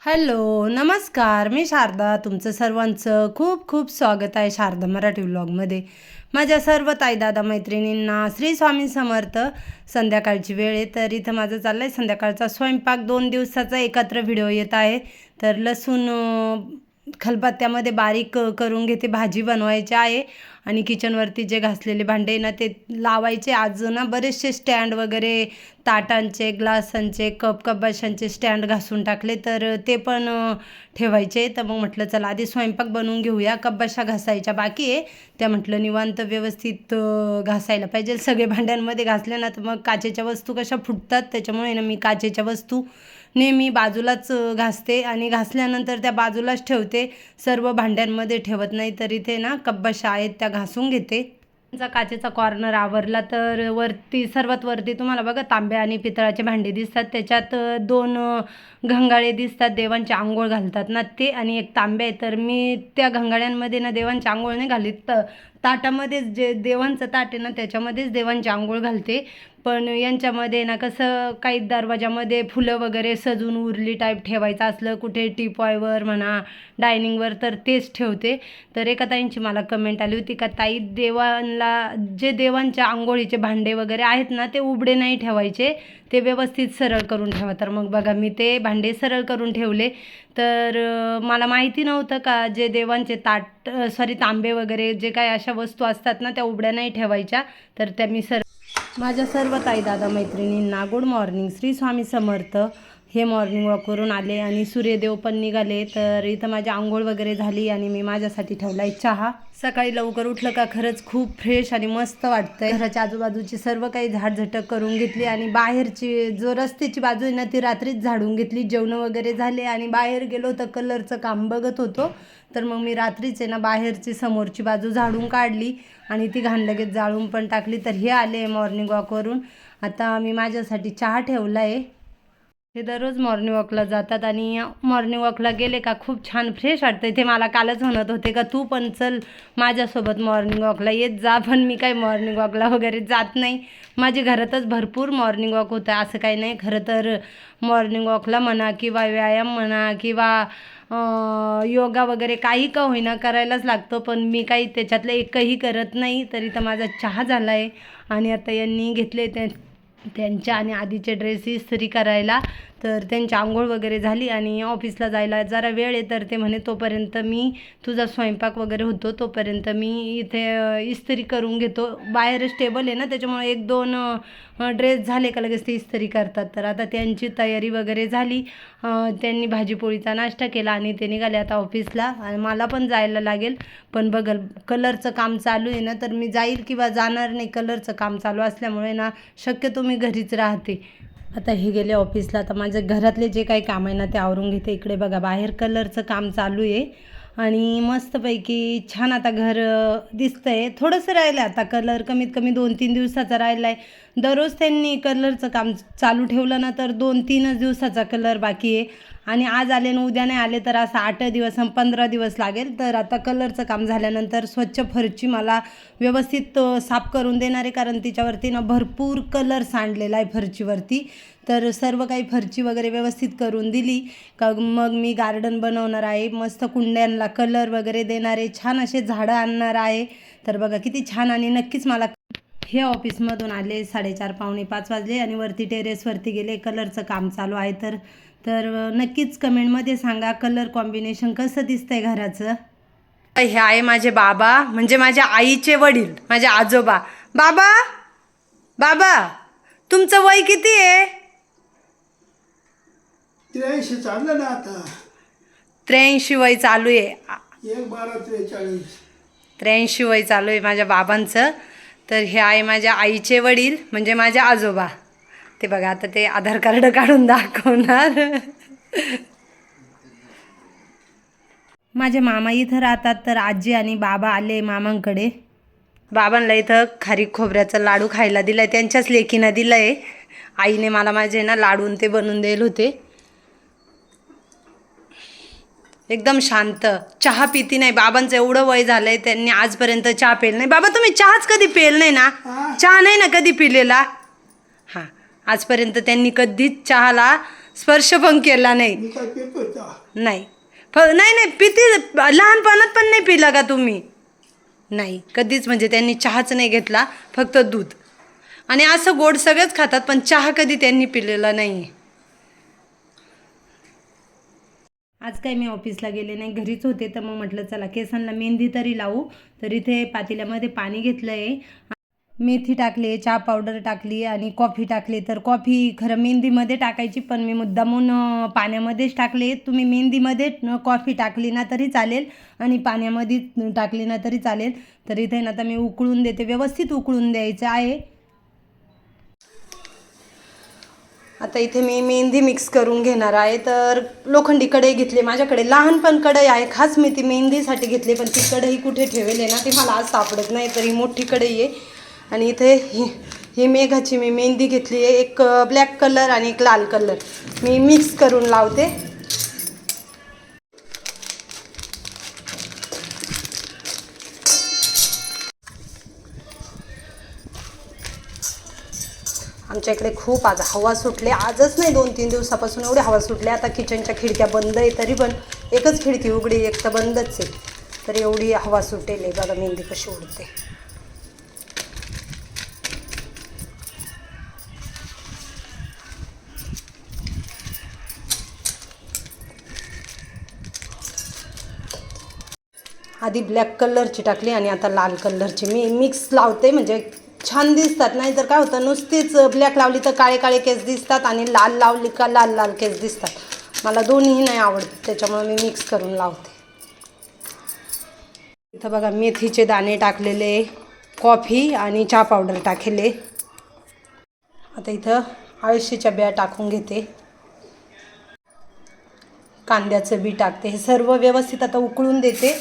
Hello, नमस्कार. मी शारदा. तुमचं सर्वांचं खूप खूप स्वागत आहे शारदा मराठी व्लॉगमध्ये. माझ्या सर्व ताई दादा मैत्रिणींना श्री स्वामी समर्थ. संध्याकाळची वेळ आहे, तर इथं माझं चाललं आहे संध्याकाळचा स्वयंपाक. 2 दिवसाचा एकत्र व्हिडिओ येत आहे. तर लसूण खलबत्त्यामध्ये बारीक करून घेते, भाजी बनवायची आहे. आणि किचनवरती जे घासलेले भांडे ना ते लावायचे. आज ना बरेचसे स्टँड वगैरे ताटांचे, ग्लासांचे, कपाशांचे स्टँड घासून टाकले, तर ते पण ठेवायचे. तर मग म्हटलं चला आधी स्वयंपाक बनवून घेऊया. कपाशा घासायच्या बाकी आहे, त्या म्हटलं निवांत व्यवस्थित घासायला पाहिजे. सगळे भांड्यांमध्ये घासले ना तर मग काचेच्या वस्तू कशा फुटतात, त्याच्यामुळे ना मी काचेच्या वस्तू नेहमी बाजूलाच घासते आणि घासल्यानंतर त्या बाजूलाच ठेवते. सर्व भांड्यांमध्ये ठेवत नाही. तर इथे ना कपाशा आहेत त्या घासून घेते. काचेचा कॉर्नर आवरला, तर वरती सर्वात वरती तुम्हाला बघा तांब्या आणि पितळाचे भांडे दिसतात. त्याच्यात 2 घंगाळे दिसतात, देवांची आंघोळ घालतात ना ते, आणि एक तांब्या आहे. तर मी त्या घंगाळ्यांमध्ये ना देवांची आंघोळ नाही घालीत, तर ताटामध्येच जे देवांचं ताट आहे ना त्याच्यामध्येच देवांची आंघोळ घालते. पण यांच्यामध्ये ना कसं काही दरवाजामध्ये फुलं वगैरे सजून उरली टाईप ठेवायचं असलं, कुठे टीपॉयवर म्हणा, डायनिंगवर, तर तेच ठेवते. तर एका ताईंची मला कमेंट आली होती का ताई, देवांना जे देवांच्या आंघोळीचे भांडे वगैरे आहेत ना ते उबडे नाही ठेवायचे, ते व्यवस्थित सरळ करून ठेवा. तर मग बघा मी ते भांडे सरळ करून ठेवले. तर मला माहिती नव्हतं का जे देवांचे तांबे वगैरे जे काय अशा वस्तू असतात ना त्या उबड्या नाही ठेवायच्या. तर त्या मी माझ्या सर्व ताई दादा मैत्रिणींना गुड मॉर्निंग, श्री स्वामी समर्थ. हे मॉर्निंग वॉक करून आले आणि सूर्यदेव पण निघाले. तर इथं माझी आंघोळ वगैरे झाली आणि मी माझ्यासाठी ठेवला आहे चहा. सकाळी लवकर उठलं का खरंच खूप फ्रेश आणि मस्त वाटतंय. घराच्या आजूबाजूची सर्व काही झाडझटक करून घेतली आणि बाहेरची जो रस्त्याची बाजू आहे ना ती रात्रीच झाडून घेतली. जेवण वगैरे झाले आणि बाहेर गेलो तर कलरचं काम बघत होतो. तर मग मी रात्रीच आहे ना बाहेरची समोरची बाजू झाडून काढली आणि ती घाण लगेच जाळून पण टाकली. तर हे आले मॉर्निंग वॉकवरून. आता मी माझ्यासाठी चहा ठेवला आहे. हे दररोज मॉर्निंग वॉकला जातात आणि मॉर्निंग वॉकला गेले का खूप छान फ्रेश वाटतं. ते मला कालच म्हणत होते का तू पण चल माझ्यासोबत मॉर्निंग वॉकला येत जा, पण मी काही मॉर्निंग वॉकला वगैरे जात नाही. माझी घरातच भरपूर मॉर्निंग वॉक होतं, असं काही नाही. खरं तर मॉर्निंग वॉकला म्हणा किंवा व्यायाम म्हणा किंवा योगा वगैरे काही का होईना करायलाच लागतो, पण मी काही त्याच्यातलं एकही करत नाही. तरी तर माझा चहा झाला आहे आणि आता यांनी घेतले त्यांच्या आणि आधीचे ड्रेस इस्त्री करायला. तर त्यांची आंघोळ वगैरे झाली आणि ऑफिसला जायला जरा वेळ आहे. तर ते म्हणे तोपर्यंत मी तुझा स्वयंपाक वगैरे होतो तोपर्यंत मी इथे इस्त्री करून घेतो. बाहेरच टेबल आहे ना त्याच्यामुळे 1-2 ड्रेस झाले का लगेच ते इस्त्री करतात. तर आता त्यांची तयारी वगैरे झाली. त्यांनी भाजीपोळीचा नाश्ता केला आणि ते निघाले आता ऑफिसला. आणि मला पण जायला लागेल, पण बघल कलरचं काम चालू आहे ना तर मी जाईल किंवा जाणार नाही. कलरचं काम चालू असल्यामुळे ना शक्यतो मी घरीच राहते. आता हे गेले ऑफिसला. आता माझ्या घरातले जे काही काम आहे ना ते आवरून घेते. इकडे बघा बाहेर कलरचं काम चालू आहे आणि मस्तपैकी छान आता घर दिसतं आहे. थोडंसं राहिलं आता कलर, कमीत कमी 2-3 दिवसाचा राहिला आहे. दररोज त्यांनी कलरचं काम चालू ठेवलं ना तर 2-3च दिवसाचा कलर बाकी आहे. आणि आज आले ना उद्या नाही आले तर असं 8 दिवस 15 दिवस लागेल. तर आता कलरचं काम झाल्यानंतर स्वच्छ फरची मला व्यवस्थित साफ करून देणार आहे, कारण तिच्यावरती ना भरपूर कलर सांडलेला आहे फरचीवरती. तर सर्व काही फरची वगैरे व्यवस्थित करून दिली का मग मी गार्डन बनवणार आहे. मस्त कुंड्यांना कलर वगैरे देणार आहे, छान असे झाडं आणणार आहे. तर बघा किती छान. आणि नक्कीच मला हे ऑफिसमधून आले 4:30 पावणे 5 वाजले आणि वरती टेरेसवरती गेले. कलरचं काम चालू आहे. तर नक्कीच कमेंटमध्ये सांगा कलर कॉम्बिनेशन कसं दिसतंय घराचं. हे आहे माझे बाबा, म्हणजे माझ्या आईचे वडील, माझे आजोबा. बाबा बाबा तुमचं वय किती आहे? 83 चाललं ना आता. 83 वय चालू आहे. 1/12/43. 83 वय चालू आहे माझ्या बाबांचं. तर हे आहे माझ्या आईचे वडील, म्हणजे माझे आजोबा. ते बघा आता ते आधार कार्ड काढून दाखवणार. माझे मामा इथं राहतात, तर आजी आणि बाबा आले मामांकडे. बाबांना इथं खारीक खोबऱ्याचा लाडू खायला दिलाय, त्यांच्याच लेकीनं दिलंय. आईने मला माझे ना लाडून ते बनवून दिले होते. एकदम शांत, चहा पिती नाही. बाबांचं एवढं वय झालंय, त्यांनी आजपर्यंत चहा पेल नाही. बाबा तुम्ही चहाच कधी पेल नाही ना? चहा नाही ना कधी पिलेला? हां, आजपर्यंत त्यांनी कधीच चहाला स्पर्श पण केला नाही. मी काय पित होता. नाही नाही नाही पिती लहानपणात पण नाही पिला का तुम्ही? नाही कधीच, म्हणजे त्यांनी चहाच नाही घेतला, फक्त दूध. आणि असं गोड सगळंच खातात पण चहा कधी त्यांनी पिलेला नाही. आज काय मी ऑफिसला गेले नाही, घरीच होते, तर मग म्हटलं चला केसांना मेहंदी तरी लावू. तर इथे पातेल्यामध्ये पाणी घेतलं आहे, मेथी टाकली, चहा पावडर टाकली आणि कॉफी टाकली. तर कॉफी खरं मेहंदीमध्ये टाकायची, पण मी मुद्दामून पाण्यामध्येच टाकले. तुम्ही मेहंदीमध्ये कॉफी टाकली ना तरी चालेल आणि पाण्यामध्ये टाकली ना तरी चालेल. तर इथे ना आता मी उकळून देते, व्यवस्थित उकळून द्यायचं आहे. आता इथे मी मेहंदी मिक्स करून घेणार आहे. तर लोखंडी कढई घेतली, माझ्याकडे लहानपण कढई आहे, खास मी ती मेहंदीसाठी घेतली, पण ती कढई कुठे ठेवली आहे ना ती मला आज सापडत नाही. तर ही मोठी कढई आहे आणि इथे ही मेघाची मी मेहंदी घेतली आहे, एक ब्लॅक कलर आणि एक लाल कलर. मी मिक्स करून लावते. आमच्या इकडे खूप आज हवा सुटले, आजच नाही 2-3 दिवसापासून एवढी हवा सुटली. आता किचनच्या खिडक्या बंद आहे, तरी पण एकच खिडकी उघडी, एक तर बंदच आहे. तर एवढी हवा सुटेल आहे बघा, मेहंदी कशी उडते. आधी ब्लॅक कलरची टाकली आणि आता लाल कलरची मी मिक्स लावते, म्हणजे छान दिसतात. नाही तर काय होतं, नुसतीच ब्लॅक लावली तर काळे काळे केस दिसतात आणि लाल लावली का लाल लाल केस दिसतात. मला दोन्हीही नाही आवडत, त्याच्यामुळे मी मिक्स करून लावते. इथं बघा मेथीचे दाणे टाकलेले, कॉफी आणि चहा पावडर टाकले. आता इथं अळशीच्या बिया टाकून घेते, कांद्याचं बी टाकते. हे सर्व व्यवस्थित आता उकळून देते.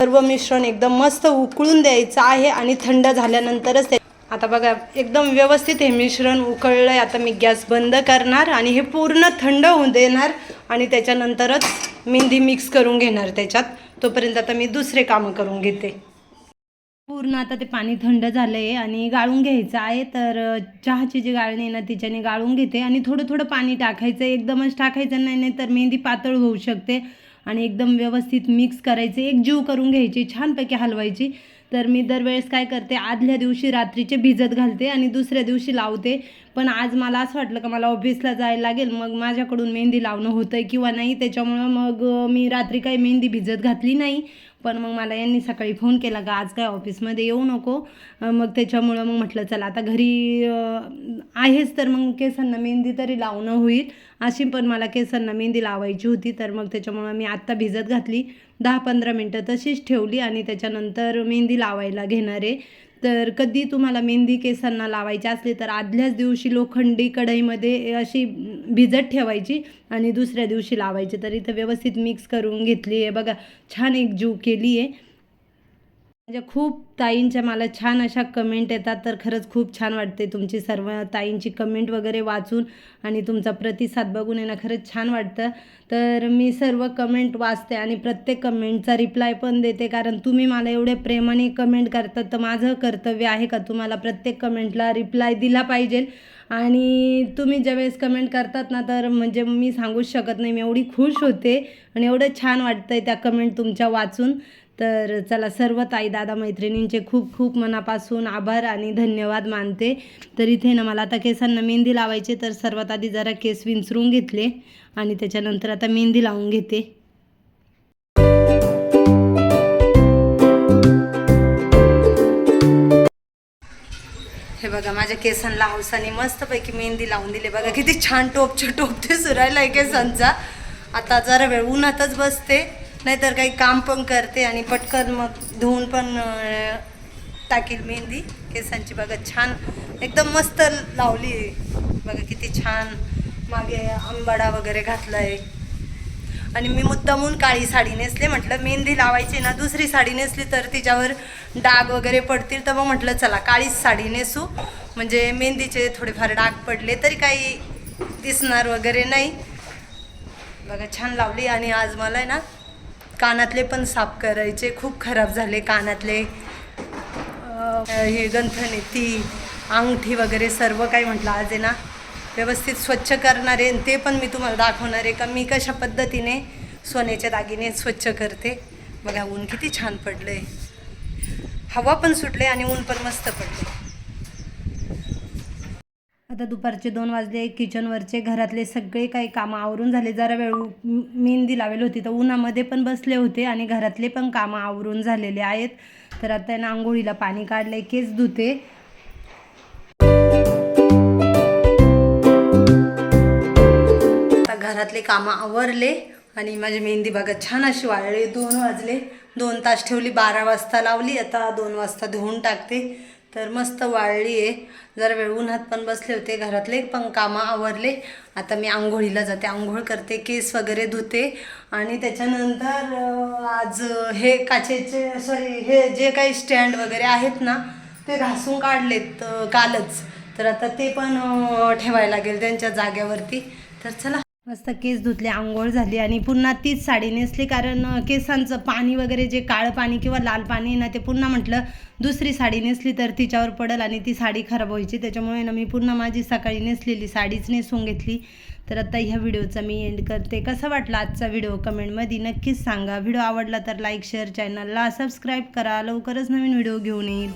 सर्व मिश्रण एकदम मस्त उकळून द्यायचं आहे आणि थंड झाल्यानंतरच आता बघा एकदम व्यवस्थित हे मिश्रण उकळलं आहे. आता मी गॅस बंद करणार आणि हे पूर्ण थंड होऊ देणार आणि त्याच्यानंतरच मेहंदी मिक्स करून घेणार त्याच्यात. तोपर्यंत आता मी दुसरे कामं करून घेते. पूर्ण आता ते पाणी थंड झालं आहे आणि गाळून घ्यायचं आहे. तर चहाची जी गाळणी आहे ना तिच्याने गाळून घेते आणि थोडं थोडं पाणी टाकायचं, एकदमच टाकायचं नाही, नाही तर मेहंदी पातळ होऊ शकते. आणि एकदम व्यवस्थित मिक्स करायचे, एकजीव करून घ्यायची, छानपैकी हलवायची. तर मी दरवेळेस काय करते, आदल्या दिवशी रात्रीचे भिजत घालते आणि दुसऱ्या दिवशी लावते. पण आज मला असं वाटलं का मला ऑफिसला जायला लागेल, मग माझ्याकडून मेहंदी लावणं होतं आहे किंवा नाही, त्याच्यामुळं मग मी रात्री काही मेहंदी भिजत घातली नाही. पण मग मला यांनी सकाळी फोन केला का आज काय ऑफिसमध्ये येऊ नको. मग त्याच्यामुळं मग म्हटलं चला आता घरी आहेच तर मग केसांना मेहंदी तरी लावणं होईल. अशी पण मला केसांना मेहंदी लावायची होती. तर मग त्याच्यामुळं मी आत्ता भिजत घातली, 10-15 मिनटं तशीच ठेवली आणि त्याच्यानंतर मेहंदी लावायला घेणार आहे. तर कधी तुम्हाला मेहंदी केसांना लावायची असली तर आदल्याच दिवशी लोखंडी कढईमध्ये अशी भिजत ठेवायची आणि दुसऱ्या दिवशी लावायची. तर इथं व्यवस्थित मिक्स करून घेतली आहे बघा, छान एकजीव केली आहे. म्हणजे खूप ताईंच्या मला छान अशा कमेंट येतात, तर खरंच खूप छान वाटते तुमची सर्व ताईंची कमेंट वगैरे वाचून आणि तुमचा प्रतिसाद बघून आहे ना खरंच छान वाटतं. तर मी सर्व कमेंट वाचते आणि प्रत्येक कमेंटचा रिप्लाय पण देते, कारण तुम्ही मला एवढे प्रेमाने कमेंट करतात. तर माझं कर्तव्य आहे का तुम्हाला प्रत्येक कमेंटला रिप्लाय दिला पाहिजे. आणि तुम्ही ज्यावेळेस कमेंट करतात ना तर म्हणजे मी सांगूच शकत नाही, मी एवढी खुश होते आणि एवढं छान वाटतं आहे त्या कमेंट तुमच्या वाचून. तर चला सर्व ताई दादा मैत्रिणींचे खूप खूप मनापासून आभार आणि धन्यवाद मानते. तर इथे ना मला आता केसांना मेहंदी लावायचे. तर सर्वात आधी जरा केस विंचरून घेतले आणि त्याच्यानंतर आता मेहंदी लावून घेते. हे बघा माझ्या केसांना हौसाने मस्तपैकी मेहंदी लावून दिली. बघा किती छान टोपते सुरायला आहे केसांचा. आता जरा वेळ उन्हातच बसते, नाहीतर काही काम पण करते आणि पटकन मग धुवून पण टाकील मेहंदी केसांची. बघा छान एकदम मस्त लावली. बघा किती छान मागे आंबाडा वगैरे घातला आहे. आणि मी मुद्दामून काळी साडी नेसले, म्हटलं मेहंदी लावायची ना दुसरी साडी नेसली तर तिच्यावर डाग वगैरे पडतील. तर मग म्हटलं चला काळीच साडी नेसू, म्हणजे मेहंदीचे थोडेफार डाग पडले तरी काही दिसणार वगैरे नाही. बघा छान लावली. आणि आज मला आहे ना कानातले पण साफ करायचे, खूप खराब झाले कानातले. हे गंठण ती अंगठी वगैरे सर्व काही म्हटलं आज आहे ना व्यवस्थित स्वच्छ करणार आहे. आणि ते पण मी तुम्हाला दाखवणार आहे का मी कशा पद्धतीने सोन्याचे दागिने स्वच्छ करते. बघा ऊन किती छान पडलं आहे, हवा पण सुटले आणि ऊन पण मस्त पडले. आता दुपारचे 2 वाजले. किचनवरचे घरातले सगळे काही कामं आवरून झाले. जरा वेळ मेहंदी लावली होती तर उन्हामध्ये पण बसले होते आणि घरातले पण कामं आवरून झालेले आहेत. तर आता ना आंघोळीला पाणी काढले, केस धुते. आता घरातले कामं आवरले आणि माझी मेहंदी बघा छान अशी वाळली. 2 वाजले. 2 तास ठेवली, 12 वाजता लावली. आता 2 वाजता धुवून टाकते. तर मस्त वाळली आहे. जरा वेळ उन्हात पण बसले होते, घरातले पण कामं आवरले. आता मी आंघोळीला जाते, आंघोळ करते, केस वगैरे धुते आणि त्याच्यानंतर आज हे काचेचे हे जे काही स्टँड वगैरे आहेत ना ते घासून काढलेत कालच. तर आता ते पण ठेवायला लागेल त्यांच्या जाग्यावरती. तर चला, मस्त केस धुतले, आंघोळ झाली आणि पुन्हा तीच साडी नेसली. कारण केसांचं पाणी वगैरे जे काळं पाणी किंवा लाल पाणी ना ते पुन्हा म्हटलं दुसरी साडी नेसली तर तिच्यावर पडेल आणि ती साडी खराब व्हायची. त्याच्यामुळे ना मी पुन्हा माझी सकाळी नेसलेली साडीच नेसून घेतली. तर आता ह्या व्हिडिओचा मी एंड करते. कसा वाटला आजचा व्हिडिओ कमेंटमध्ये नक्कीच सांगा. व्हिडिओ आवडला तर लाईक शेअर, चॅनलला सबस्क्राईब करा. लवकरच नवीन व्हिडिओ घेऊन येईल.